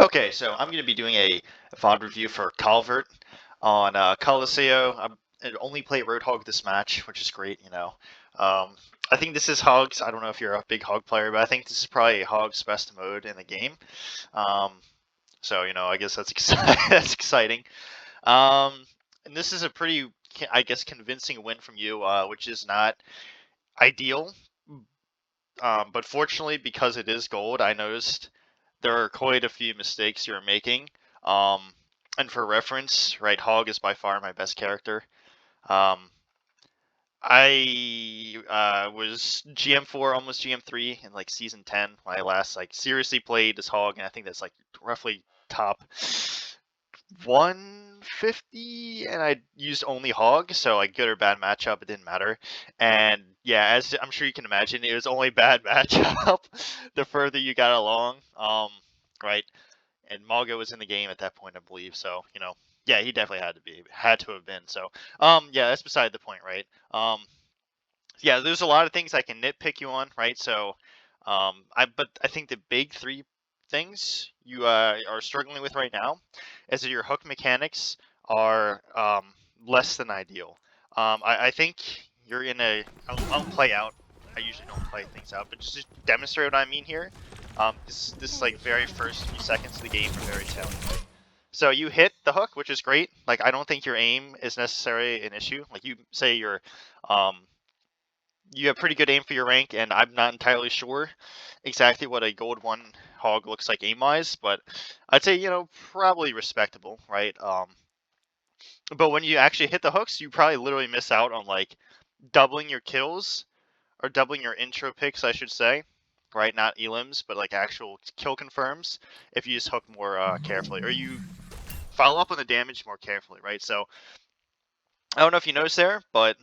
Okay, so I'm going to be doing a VOD review for Calvert on Coliseo. I only play Roadhog this match, which is great, you know. I think this is Hog's. I don't know if you're a big Hog player, but I think this is probably Hog's best mode in the game. Um, so, you know, I guess that's that's exciting. And this is a pretty, I guess, convincing win from you, which is not ideal. But fortunately, because it is gold, I noticed there are quite a few mistakes you're making. Um, and for reference, right, Hog is by far my best character. Um, I was GM4, almost GM3 in like season 10 when I last like seriously played as Hog, and I think that's like roughly top 150, and I used only Hog, so like good or bad matchup, it didn't matter. And yeah, as I'm sure you can imagine, it was only bad matchup the further you got along. Right, and Malgo was in the game at that point, I believe. So you know, yeah, he definitely had to have been. So yeah, that's beside the point, right? Yeah, there's a lot of things I can nitpick you on, right? So, but I think the big three things you are struggling with right now is that your hook mechanics are less than ideal. I think you're in a. I'll play out. I usually don't play things out, but just to demonstrate what I mean here. This like very first few seconds of the game are very telling. Right? So you hit the hook, which is great. Like I don't think your aim is necessarily an issue. Like you say um, you have pretty good aim for your rank, and I'm not entirely sure exactly what a gold one hog looks like aim wise, but I'd say, you know, probably respectable, right? But when you actually hit the hooks, you probably literally miss out on like doubling your kills or doubling your intro picks, I should say, right? Not elims, but like actual kill confirms if you just hook more carefully, or you follow up on the damage more carefully, right? So I don't know if you noticed there, but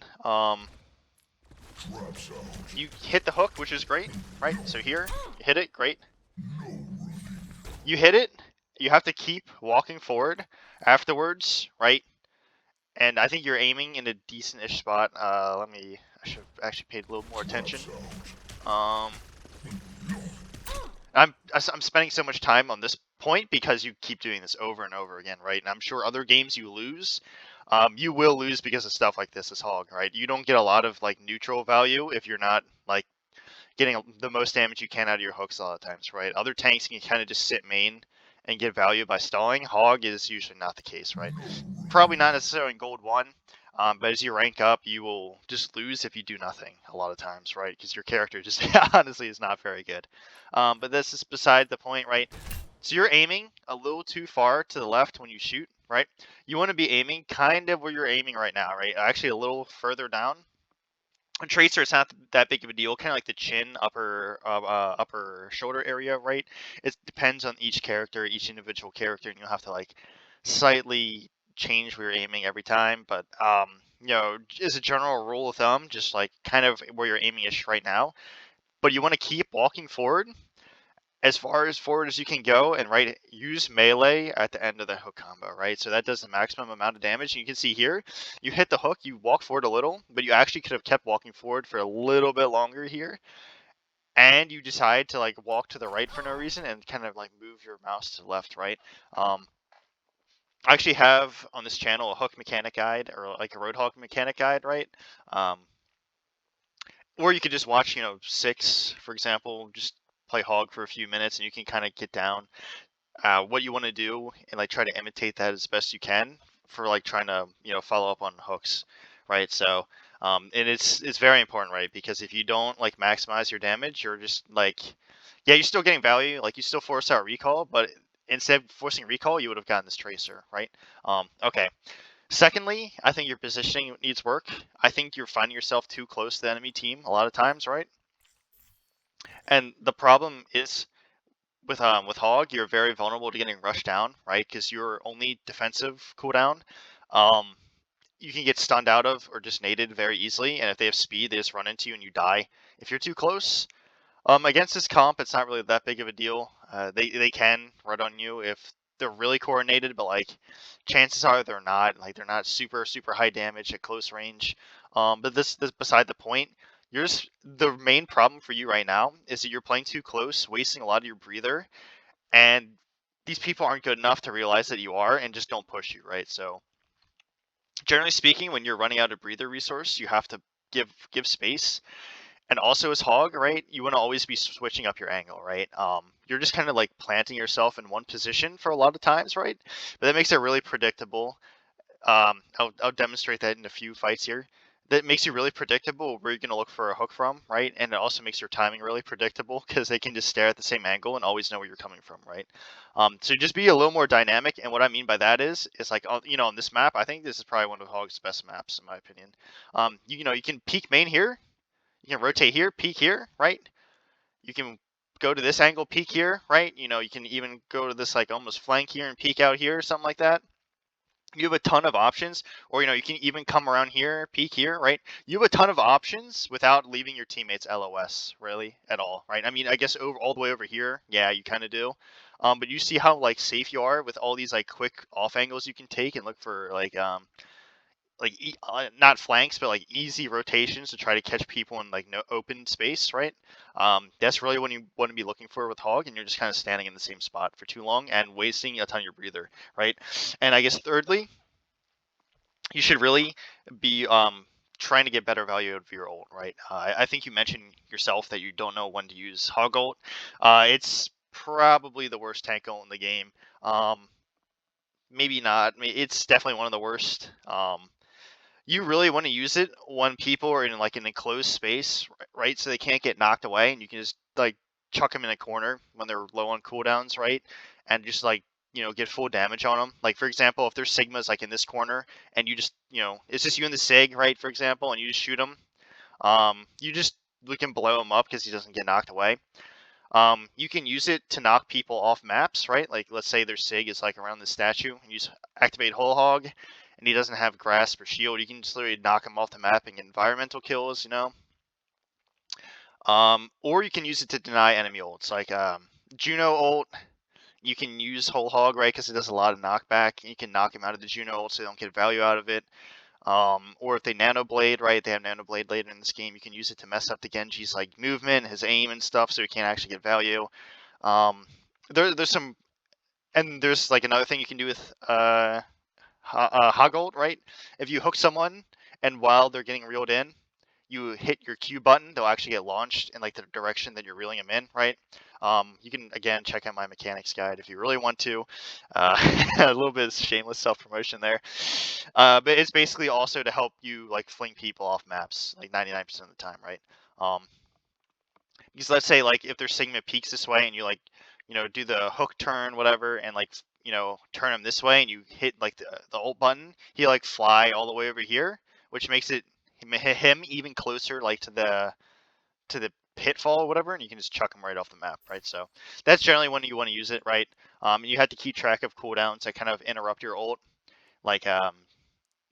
you hit the hook, which is great, right? So here, you hit it, great. You hit it, you have to keep walking forward afterwards, right? And I think you're aiming in a decent-ish spot. I should have actually paid a little more attention. Um, I'm spending so much time on this point because you keep doing this over and over again, right? And I'm sure other games you lose, you will lose because of stuff like this as Hog, right? You don't get a lot of like neutral value if you're not like getting the most damage you can out of your hooks a lot of times, right? Other tanks can kind of just sit main and get value by stalling. Hog is usually not the case, right? Probably not necessarily in gold 1, but as you rank up, you will just lose if you do nothing a lot of times, right? Because your character just honestly is not very good. But this is beside the point, right? So you're aiming a little too far to the left when you shoot, right? You want to be aiming kind of where you're aiming right now, right? Actually a little further down. And tracer is not that big of a deal, kind of like the chin, upper shoulder area, right? It depends on each character, each individual character, and you'll have to like slightly change where you're aiming every time. But you know, as a general rule of thumb, just like kind of where you're aiming is right now. But you want to keep walking forward as far as forward as you can go, and right, use melee at the end of the hook combo, right? So that does the maximum amount of damage. And you can see here, you hit the hook, you walk forward a little, but you actually could have kept walking forward for a little bit longer here. And you decide to like walk to the right for no reason and kind of like move your mouse to the left, right? I actually have on this channel a hook mechanic guide or like a roadhog mechanic guide, right? Um, or you could just watch, you know, 6, for example, just play hog for a few minutes and you can kind of get down what you want to do and like try to imitate that as best you can for like trying to, you know, follow up on hooks, right? So and it's very important, right? Because if you don't like maximize your damage, you're just like, yeah, you're still getting value, like you still force out recall, but instead of forcing recall, you would have gotten this tracer, right? Okay. Secondly, I think your positioning needs work. I think you're finding yourself too close to the enemy team a lot of times, right? And the problem is with Hog, you're very vulnerable to getting rushed down, right? Because your only defensive cooldown, um, you can get stunned out of or just naded very easily, and if they have speed, they just run into you and you die. If you're too close, against this comp, it's not really that big of a deal. They can run on you if they're really coordinated, but like chances are they're not. Like they're not super high damage at close range. But this beside the point. The main problem for you right now is that you're playing too close, wasting a lot of your breather, and these people aren't good enough to realize that you are and just don't push you, right? So generally speaking, when you're running out of breather resource, you have to give space. And also as hog, right, you want to always be switching up your angle, right? You're just kind of like planting yourself in one position for a lot of times, right? But that makes it really predictable. I'll demonstrate that in a few fights here. That makes you really predictable where you're going to look for a hook from, right? And it also makes your timing really predictable because they can just stare at the same angle and always know where you're coming from, right? So just be a little more dynamic. And what I mean by that is like, you know, on this map, I think this is probably one of Hog's best maps in my opinion. You know, you can peek main here, you can rotate here, peek here, right? You can go to this angle, peek here, right? You know, you can even go to this like almost flank here and peek out here, something like that. You have a ton of options, or you know, you can even come around here, peek here, right? You have a ton of options without leaving your teammates LOS really at all, right? I mean, I guess all the way over here, yeah, you kind of do. But you see how like safe you are with all these like quick off angles you can take and look for like not flanks, but like easy rotations to try to catch people in like no open space, right? That's really what you want to be looking for with Hog, and you're just kind of standing in the same spot for too long and wasting a ton of your breather, right? And I guess thirdly, you should really be trying to get better value out of your ult, right? I think you mentioned yourself that you don't know when to use Hog ult. It's probably the worst tank ult in the game. Maybe not. I mean, it's definitely one of the worst. You really want to use it when people are in like an enclosed space, right? So they can't get knocked away, and you can just like chuck them in a corner when they're low on cooldowns, right? And just like, you know, get full damage on them. Like for example, if there's Sigmas like in this corner, and you just, you know, it's just you and the Sig, right? For example, and you just shoot him, you can blow him up because he doesn't get knocked away. You can use it to knock people off maps, right? Like let's say their Sig is like around the statue, and you just activate Whole Hog, and he doesn't have grasp or shield. You can just literally knock him off the map and get environmental kills, you know. Or you can use it to deny enemy ults, like Juno ult. You can use Whole Hog, right, because it does a lot of knockback. You can knock him out of the Juno ult so they don't get value out of it. Or if they Nano Blade, right, they have Nano Blade later in this game, you can use it to mess up the Genji's like movement, his aim and stuff, so he can't actually get value. There's some, and there's like another thing you can do with Hoggold, right? If you hook someone and while they're getting reeled in, you hit your Q button, they'll actually get launched in like the direction that you're reeling them in, right? You can again check out my mechanics guide if you really want to. A little bit of shameless self-promotion there, but it's basically also to help you like fling people off maps like 99% of the time, right? Because let's say like if their Sigma peaks this way and you like, you know, do the hook turn, whatever, and like, you know, turn him this way and you hit like the ult button, he like fly all the way over here, which makes it him even closer like to the pitfall or whatever, and you can just chuck him right off the map, right? So that's generally when you want to use it, right? You have to keep track of cooldowns that kind of interrupt your ult, like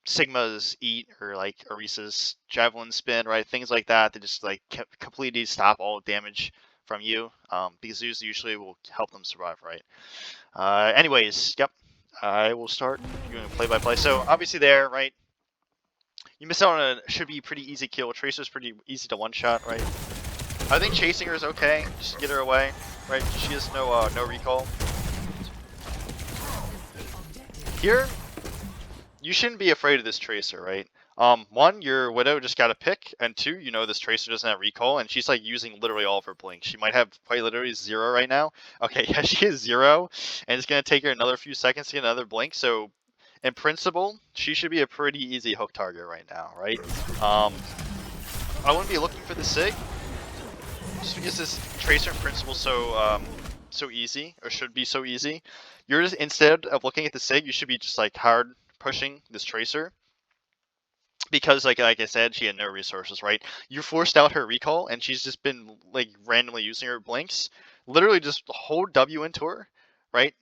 Sigma's eat or like Orisa's javelin spin, right? Things like that that just like completely stop all damage from you, because these usually will help them survive, right? Anyways, yep, I will start doing a play-by-play. So obviously there, right? You miss out on a should be pretty easy kill. Tracer's pretty easy to one-shot, right? I think chasing her is okay. Just get her away, right? She has no recall. Here, you shouldn't be afraid of this Tracer, right? One, your Widow just got a pick, and two, you know this Tracer doesn't have recall, and she's like using literally all of her blinks. She might have quite literally 0 right now. Okay, yeah, she is 0, and it's gonna take her another few seconds to get another blink, so in principle, she should be a pretty easy hook target right now, right? I wouldn't be looking for the Sig, just because this Tracer in principle so easy, or should be so easy. You're just, instead of looking at the Sig, you should be just like hard pushing this Tracer, because like I said, she had no resources, right? You forced out her recall, and she's just been like randomly using her blinks. Literally just hold W into her, right?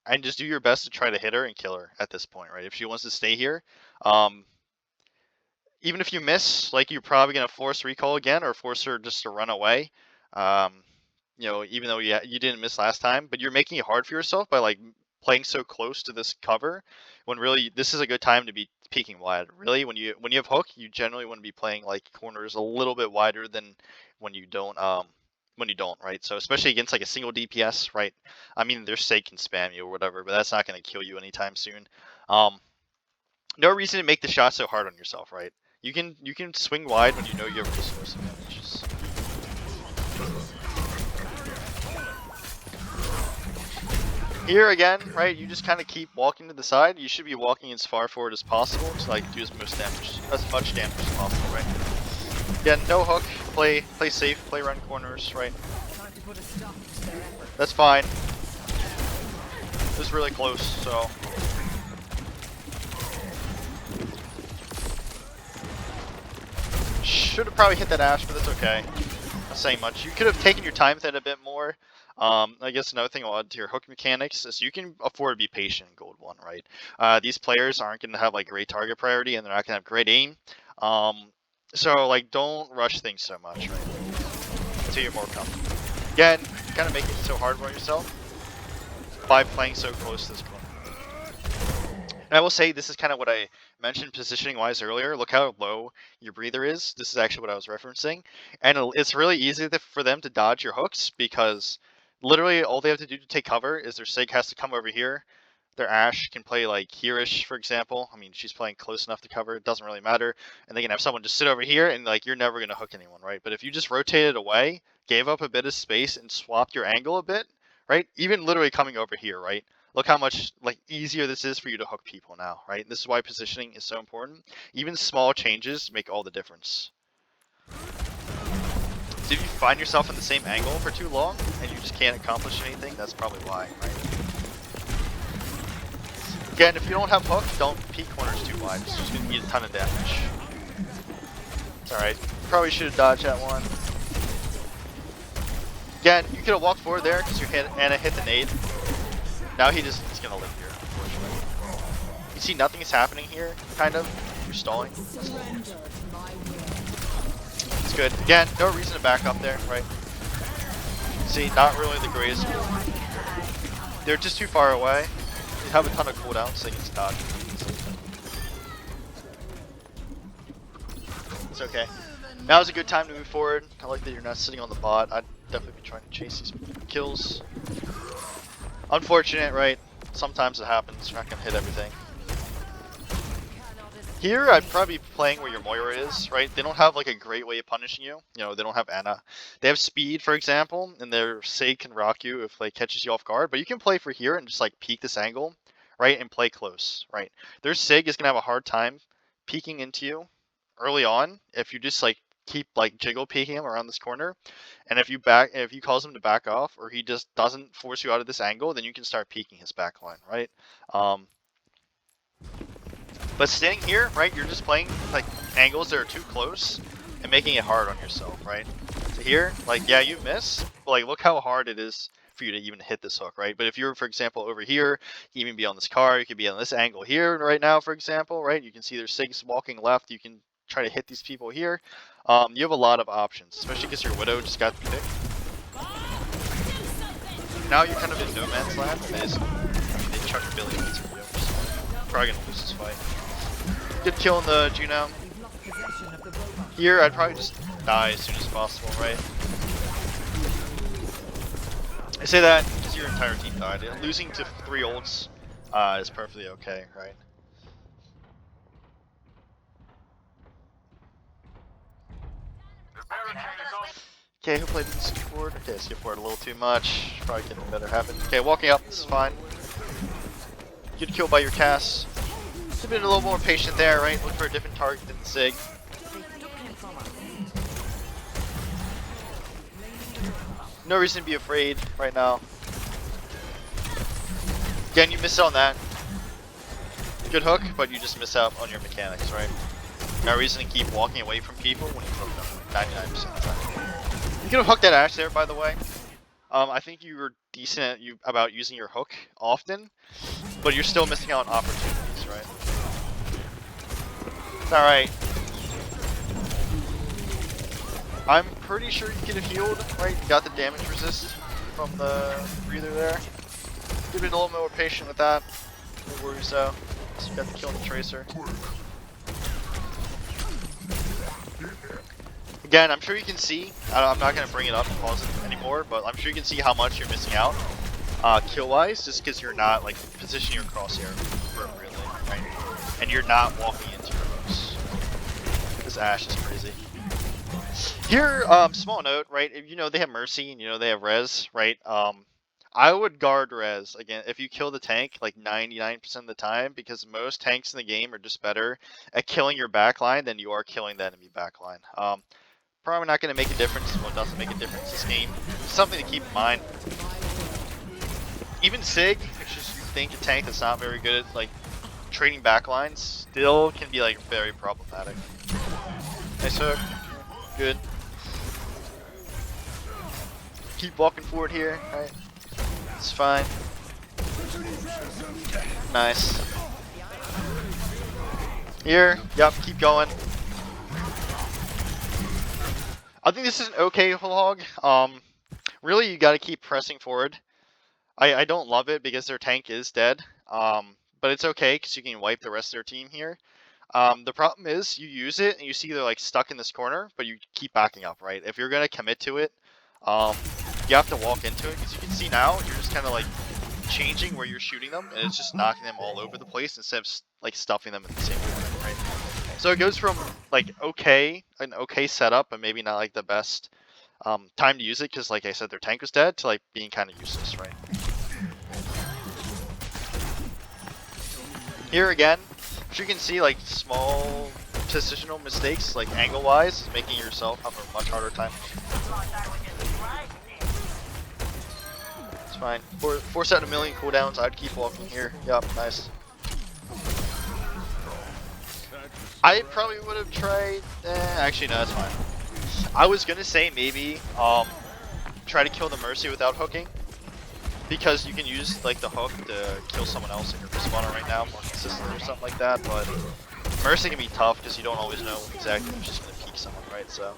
And just do your best to try to hit her and kill her at this point, right? If she wants to stay here, even if you miss, like you're probably gonna force recall again or force her just to run away. You know, even though you didn't miss last time, but you're making it hard for yourself by like playing so close to this cover, when really this is a good time to be peeking wide. Really, when you have hook, you generally want to be playing like corners a little bit wider than when you don't when you don't, right? So especially against like a single DPS, right? I mean, their Sage can spam you or whatever, but that's not going to kill you anytime soon. No reason to make the shot so hard on yourself, right? You can swing wide when you know you have resource advantages. Here again, right? You just kind of keep walking to the side. You should be walking as far forward as possible to like do as much damage as possible, right? Again, no hook. Play safe. Play around corners, right? That's fine. It was really close, so. Should have probably hit that Ashe, but that's okay. Not saying much. You could have taken your time with it a bit more. I guess another thing I'll add to your hook mechanics is you can afford to be patient in Gold 1, right? These players aren't going to have like great target priority, and they're not going to have great aim. So like, don't rush things so much, right? Until you're more comfortable. Again, kind of making it so hard on yourself by playing so close to this corner. And I will say, this is kind of what I mentioned positioning-wise earlier. Look how low your breather is. This is actually what I was referencing. And it's really easy for them to dodge your hooks because literally all they have to do to take cover is their Sig has to come over here. Their Ashe can play like here-ish, for example. I mean, she's playing close enough to cover. It doesn't really matter. And they can have someone just sit over here and like, you're never going to hook anyone, right? But if you just rotated away, gave up a bit of space and swapped your angle a bit, right? Even literally coming over here, right? Look how much like easier this is for you to hook people now, right? This is why positioning is so important. Even small changes make all the difference. So if you find yourself in the same angle for too long and you just can't accomplish anything, that's probably why, right? Again, if you don't have hook, don't peek corners too wide. It's just going to eat a ton of damage. It's alright. Probably should have dodged that one. Again, you could have walked forward there because Anna hit the nade. Now he's going to live here, unfortunately. You see nothing is happening here, kind of. You're stalling. It's good. Again, no reason to back up there, right? See, not really the greatest. They're just too far away. You have a ton of cooldowns, so they can dodge. It's okay. Now is a good time to move forward. I like that you're not sitting on the bot. I'd definitely be trying to chase these kills. Unfortunate, right? Sometimes it happens. You're not going to hit everything. Here, I'd probably be playing where your Moira is, right? They don't have like a great way of punishing you. You know, they don't have Anna. They have speed, for example, and their Sig can rock you if like catches you off guard. But you can play for here and just like peek this angle, right? And play close, right? Their Sig is going to have a hard time peeking into you early on if you just like keep like jiggle peeking him around this corner. And if you cause him to back off, or he just doesn't force you out of this angle, then you can start peeking his back line, right? But staying here, right, you're just playing like angles that are too close and making it hard on yourself, right? So here, like, yeah, you miss, but like, look how hard it is for you to even hit this hook, right? But if you're, for example, over here, you can even be on this car, you could be on this angle here right now, for example, right? You can see there's Sigs walking left, you can try to hit these people here. You have a lot of options, especially because your Widow just got picked. Now you're kind of in no man's land, and they chuck a billion hits at you, so probably gonna lose this fight. Good kill in the Juno. Here, I'd probably just die as soon as possible, right? I say that because your entire team died. Losing to 3 ults is perfectly okay, right? Okay, who played this board? Okay, skip forward a little too much. Probably getting better happen. Okay, walking up, this is fine. Good kill by your Cass. Should have been a little more patient there, right? Look for a different target than the Sig. No reason to be afraid right now. Again, you miss out on that. Good hook, but you just miss out on your mechanics, right? No reason to keep walking away from people when you hook them 99% of the time. You could have hooked that Ashe there, by the way. I think you were decent about using your hook often, but you're still missing out on opportunities, right? It's alright. I'm pretty sure you could have healed, right? You got the damage resist from the breather there. Could have been a little more patient with that. No worries though. So you got the kill on the Tracer. Again, I'm sure you can see. I'm not going to bring it up and pause it anymore. more, but I'm sure you can see how much you're missing out kill-wise, just because you're not like positioning your crosshair appropriately, right? And you're not walking into your hooks. This Ashe is crazy. Here, small note, right? If you know they have Mercy and you know they have Res, right? I would guard Res again if you kill the tank like 99% of the time, because most tanks in the game are just better at killing your backline than you are killing the enemy backline. Probably not going to make a difference. Well, it doesn't make a difference this game. Something to keep in mind. Even Sig, which is you think a tank that's not very good at like trading backlines, still can be like very problematic. Nice hook. Good. Keep walking forward here. Alright. It's fine. Nice. Here. Yep, keep going. I think this is an okay hog. Really, you got to keep pressing forward. I don't love it because their tank is dead. But it's okay because you can wipe the rest of their team here. The problem is you use it and you see they're like stuck in this corner, but you keep backing up, right? If you're gonna commit to it, you have to walk into it, because you can see now you're just kind of like changing where you're shooting them, and it's just knocking them all over the place instead of like stuffing them in the same movement, right? So it goes from like an okay setup, but maybe not like the best time to use it, because like I said, their tank was dead, to like being kind of useless, right? Here again, you can see like small positional mistakes, like angle-wise, making yourself have a much harder time. It's fine. Force out a million cooldowns. I'd keep walking here. Yup, nice. I probably would have tried. Actually, no, that's fine. I was gonna say maybe try to kill the Mercy without hooking, because you can use like the hook to kill someone else in your respawner right now more consistently or something like that. But Mercy can be tough because you don't always know exactly who's just gonna peek someone, right? So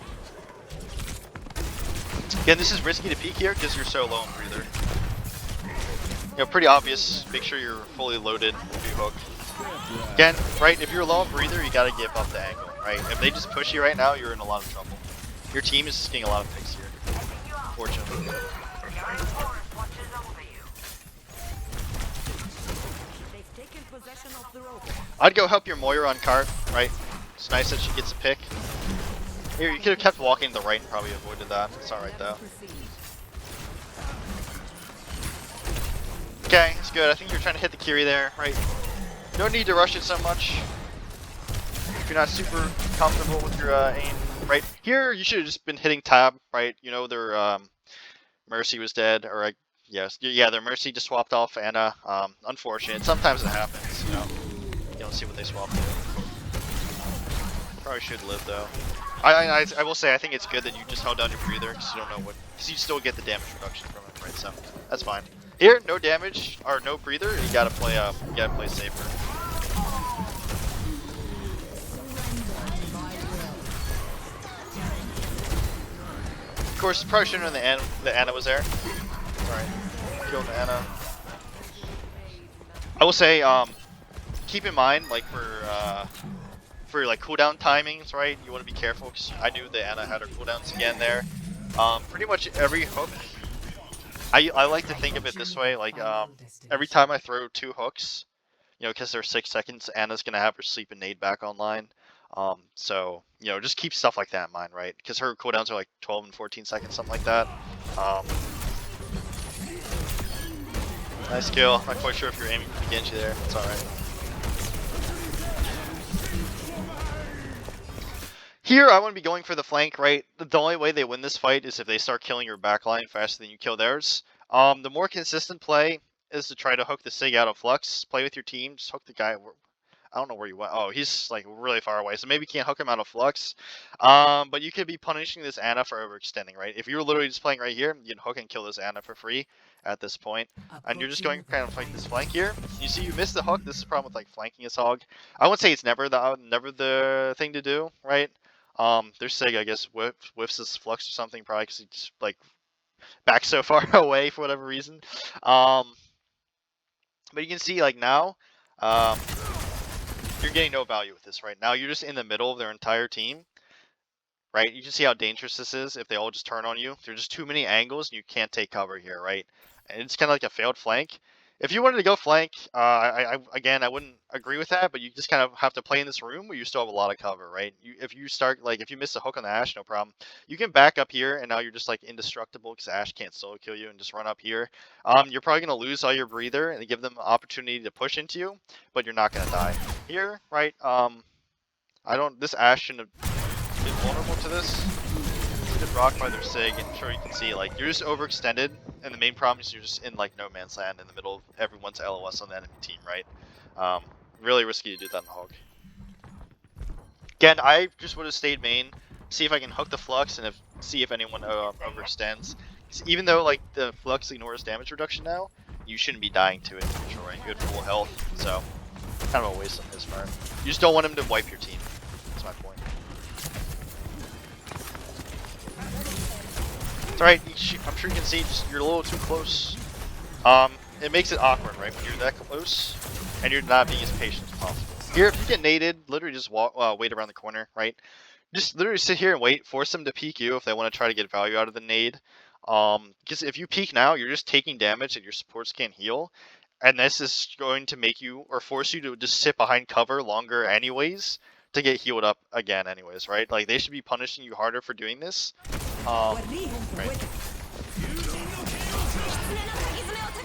again, this is risky to peek here because you're so low on breather. You know, pretty obvious. Make sure you're fully loaded if you hook. Again, right? If you're low on breather, you gotta give up the angle, right? If they just push you right now, you're in a lot of trouble. Your team is just getting a lot of picks here, fortunately. I'd go help your Moira on cart, right? It's nice that she gets a pick. Here, you could have kept walking to the right and probably avoided that. It's alright though. Okay, it's good. I think you're trying to hit the Kiri there, right? You don't need to rush it so much if you're not super comfortable with your aim, right? Here, you should have just been hitting tab, right? You know, their Mercy was dead, or yes, yeah, their Mercy just swapped off Anna. Unfortunate. Sometimes it happens, you know. You don't see what they swapped. Probably should live though. I will say I think it's good that you just held down your breather, because you don't know what, because you still get the damage reduction from it, right? So that's fine. Here, no damage or no breather. You gotta play safer. Of course, probably shouldn't have known the Anna was there. Alright, killed the Anna. I will say, keep in mind, like for like cooldown timings, right? You want to be careful, because I knew the Anna had her cooldowns again there. Pretty much every hook. I like to think of it this way, like every time I throw 2 hooks, you know, because they're 6 seconds, Anna's gonna have her sleep and nade back online. So you know, just keep stuff like that in mind, right? Because her cooldowns are like 12 and 14 seconds, something like that. Nice kill. I'm not quite sure if you're aiming for the Genji there. It's alright. Here, I want to be going for the flank, right? The only way they win this fight is if they start killing your backline faster than you kill theirs. The more consistent play is to try to hook the Sig out of flux. Play with your team. Just hook the guy. I don't know where you went. Oh, he's like really far away, so maybe you can't hook him out of flux. But you could be punishing this Anna for overextending, right? If you were literally just playing right here, you can hook and kill this Anna for free at this point. And you're just going kind of like this flank here. You see, you missed the hook. This is the problem with like flanking this hog. I wouldn't say it's never the thing to do, right? There's Sig, I guess, whiffs his flux or something, probably because he just like back so far away for whatever reason. But you can see like now, you're getting no value with this right now. You're just in the middle of their entire team. right? You can see how dangerous this is if they all just turn on you. There's just too many angles and you can't take cover here, right? And it's kind of like a failed flank. If you wanted to go flank, again, I wouldn't agree with that, but you just kind of have to play in this room where you still have a lot of cover, right? If you start, like, if you miss a hook on the Ashe, no problem. You can back up here, and now you're just, like, indestructible because Ashe can't solo kill you, and just run up here. You're probably going to lose all your breather and give them an opportunity to push into you, but you're not going to die. Here, right, this Ashe shouldn't have been vulnerable to this. It's rocked by their Sig, and I'm sure you can see, like, you're just overextended, and the main problem is you're just in, like, no man's land in the middle of everyone's LOS on the enemy team, right? Really risky to do that in Hog. Again, I just would have stayed main, see if I can hook the Flux, and see if anyone overextends. Even though, like, the Flux ignores damage reduction now, you shouldn't be dying to it in neutral, right? You had full health, so kind of a waste on his part. You just don't want him to wipe your team. That's my point. It's alright, I'm sure you can see, just you're a little too close. It makes it awkward, right, when you're that close, and you're not being as patient as possible. Here, if you get naded, literally just wait around the corner, right? Just literally sit here and wait, force them to peek you if they want to try to get value out of the nade. Because if you peek now, you're just taking damage that your supports can't heal, and this is going to make you, or force you to just sit behind cover longer anyways, to get healed up again anyways, right? Like, they should be punishing you harder for doing this. Right.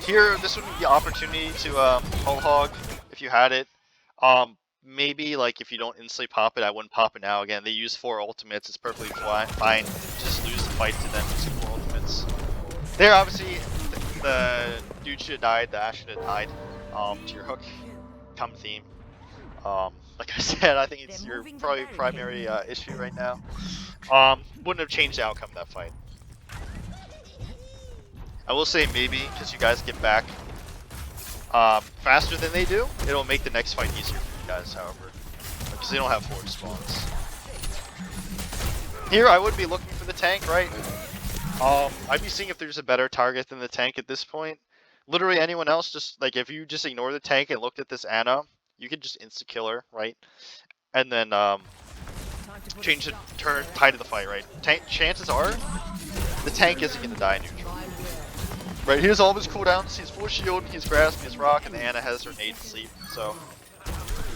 Here, this would be the opportunity to hull hog if you had it. Maybe, like, if you don't instantly pop it, I wouldn't pop it now. Again, they use 4 ultimates, it's perfectly fine. Just lose the fight to them using 4 ultimates. There, obviously, the dude should have died, the Ashe should have died to your hook. Come theme. Like I said, I think it's your probably primary issue right now. Wouldn't have changed the outcome of that fight. I will say maybe, because you guys get back faster than they do, it'll make the next fight easier for you guys, however. Because they don't have 4 spawns. Here, I would be looking for the tank, right? I'd be seeing if there's a better target than the tank at this point. Literally anyone else, just, like, if you just ignore the tank and looked at this Ana, you could just insta-kill her, right? And then, change the turn, tie to the fight, right? Chances are, the tank isn't going to die neutral. Right, here's all of his cooldowns, he's full shield, he's grasp, he's rock, and the Ana has her nade sleep, so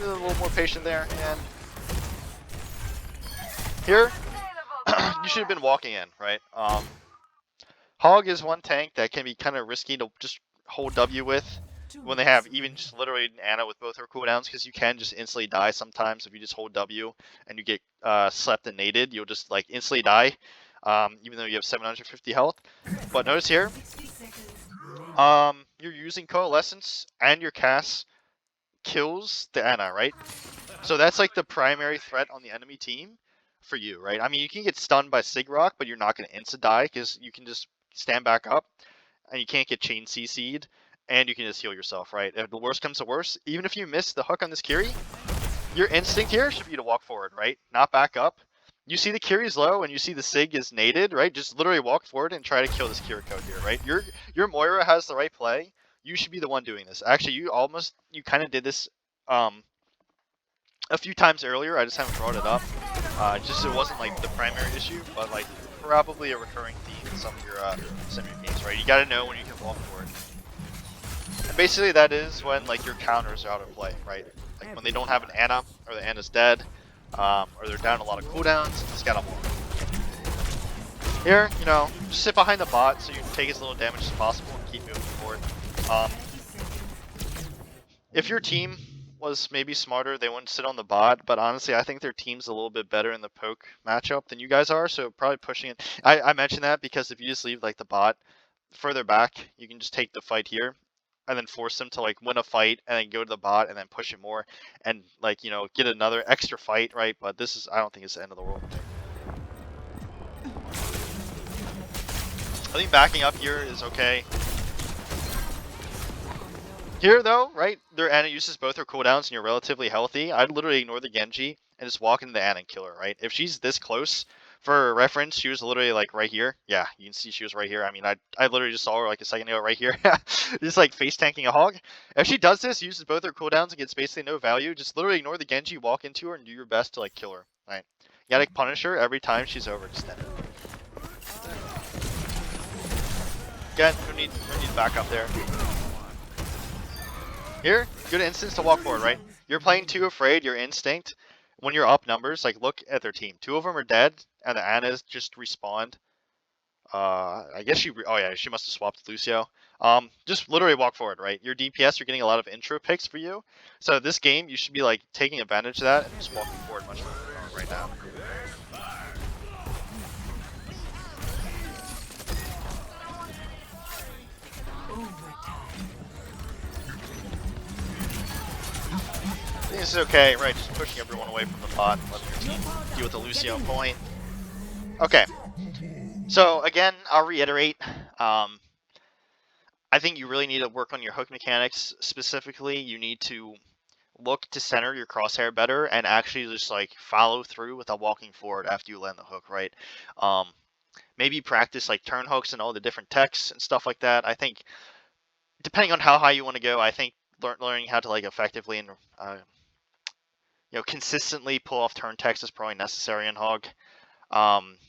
a little more patient there, and here, you should have been walking in, right? Hog is one tank that can be kind of risky to just hold W with when they have even just literally an Ana with both her cooldowns, because you can just instantly die sometimes if you just hold W and you get slept and naded, you'll just, like, instantly die, even though you have 750 health. But notice here, you're using Coalescence and your cast kills the Ana, right? So that's, like, the primary threat on the enemy team for you, right? I mean, you can get stunned by Sigrock, but you're not going to insta-die because you can just stand back up and you can't get chain CC'd and you can just heal yourself, right? If the worst comes to worst, even if you miss the hook on this Kiri, your instinct here should be to walk forward, right? Not back up. You see the Kiri's low and you see the Sig is naded, right? Just literally walk forward and try to kill this Kiriko here, right? Your Moira has the right play. You should be the one doing this. Actually, you kind of did this a few times earlier. I just haven't brought it up. Just it wasn't, like, the primary issue, but, like, probably a recurring theme in some of your games, right? You got to know when you can walk forward. And basically that is when, like, your counters are out of play, right? Like when they don't have an Ana, or the Ana's dead, or they're down a lot of cooldowns, just gotta walk. Here, you know, just sit behind the bot so you can take as little damage as possible and keep moving forward. If your team was maybe smarter, they wouldn't sit on the bot, but honestly, I think their team's a little bit better in the poke matchup than you guys are, so probably pushing it. I mentioned that because if you just leave, like, the bot further back, you can just take the fight here, and then force them to, like, win a fight, and then go to the bot, and then push it more, and, like, you know, get another extra fight, right? But this is, I don't think it's the end of the world. I think backing up here is okay. Here, though, right, their Ana uses both her cooldowns and you're relatively healthy. I'd literally ignore the Genji and just walk into the Ana and kill her, right? If she's this close, for reference, she was literally, like, right here. Yeah, you can see she was right here. I mean, I literally just saw her, like, a second ago right here. Just, like, face tanking a hog. If she does this, uses both her cooldowns and gets basically no value, just literally ignore the Genji, walk into her, and do your best to, like, kill her, right? You gotta punish her every time she's overextended. Again, who needs back up there? Here, good instance to walk forward, right? You're playing too afraid, your instinct. When you're up numbers, like look at their team. 2 of them are dead, and the Annas just respawned. I guess oh yeah, she must have swapped Lucio. Just literally walk forward, right? Your DPS are getting a lot of intro picks for you. So this game, you should be like taking advantage of that and just walking forward much more right now. I think this is okay, right? Just pushing everyone away from the bot and letting your team deal with the Lucio point. Okay. So again, I'll reiterate. I think you really need to work on your hook mechanics. Specifically, you need to look to center your crosshair better and actually just like follow through without walking forward after you land the hook, right? Maybe practice like turn hooks and all the different techs and stuff like that. I think depending on how high you want to go, I think learning how to like effectively and consistently pull off turn techs is probably necessary in Hog.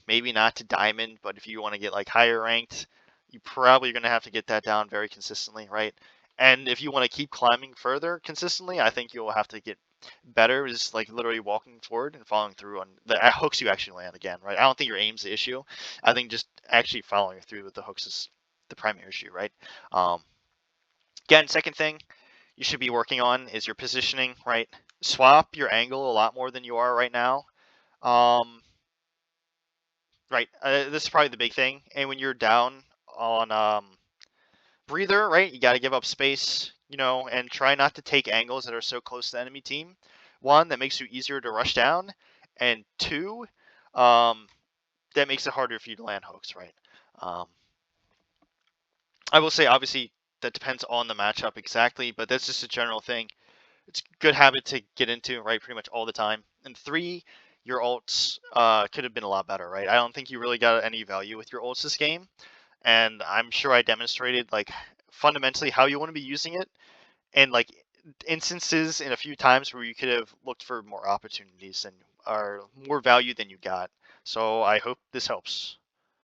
Maybe not to diamond, but if you want to get like higher ranked, you probably are going to have to get that down very consistently, right? And if you want to keep climbing further consistently, I think you'll have to get better, just like literally walking forward and following through on the hooks you actually land again, right? I don't think your aim's the issue. I think just actually following through with the hooks is the primary issue, right? Again, second thing you should be working on is your positioning, right? Swap your angle a lot more than you are right now. Right, this is probably the big thing. And when you're down on breather, right, you got to give up space, and try not to take angles that are so close to the enemy team. One, that makes you easier to rush down, and two, that makes it harder for you to land hooks, right? I will say, obviously, that depends on the matchup exactly, but that's just a general thing. It's a good habit to get into, right, pretty much all the time. And three, your ults could have been a lot better, right? I don't think you really got any value with your ults this game, and I'm sure I demonstrated like fundamentally how you want to be using it, and like instances in a few times where you could have looked for more opportunities and or more value than you got. So I hope this helps.